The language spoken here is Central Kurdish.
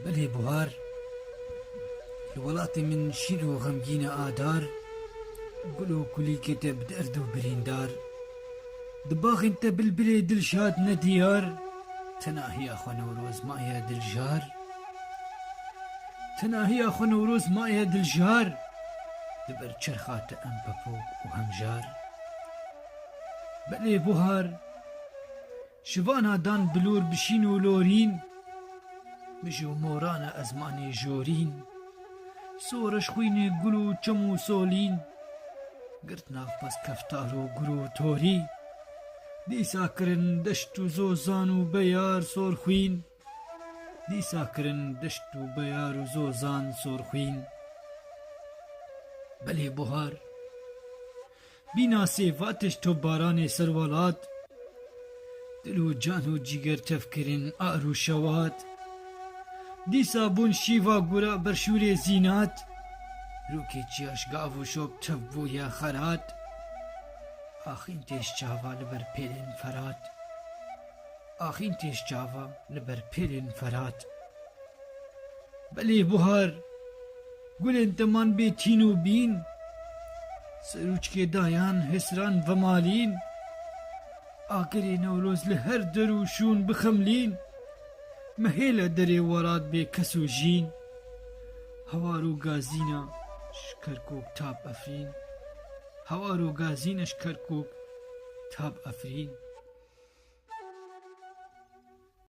بەلێ بوهار لە وڵاتی من شیر و غەمگینە ئادار گول و کولیکێتە بدەرد و بریندار دباغین تە بلبلێ دلشاد نەدیار تەناهی ئەخوا نەورۆز مایە دلژار تەناهی ئەخوا نەورۆز مایە دلژار دبەر چەرخاتە ئەم پەپۆک و هەمژار بەلێ بوهار شڤانا دان بلور بشین و لۆرین مژ و مۆرانە ئەزمانی ژۆرین سۆرەش خوینێ گول و چەم و سۆلین گرت ناو پەس کەفتار و گر و تۆری دیساکردن دەشت و زۆزان و بەیار سۆرخوین دیساکردن دەشت و بەیار و زۆزان سۆرخوین بەلێ بوهار بینا سێڤاتش تۆ بارانێ سەر وڵات دل و جان و جیگەر تەفکردن ئار و شەوات دیسا بوون شیڤا گورە بەرشورێ زینات روکێکی ئەشگاڤ و شۆب تەف بوویە خەرات ئاخین تێش چاوا لەبەر پێلێن فەرات ئاخین تێش چاوا لەبەر پێلێن فەرات بەلێ بوهار گولێن تەمان بێتین و بین سەروچکێ دایان هێسران ڤەمالین ئاگرێ نەورۆز لە هەر دەر و شوون بخەملین مەهێلە دەرێ وەرات بێ کەس و ژین هەوار و گازینە شکەرکۆک تاب ئەفرین هەوار و گازینە شکەرکۆک تاب ئەفرین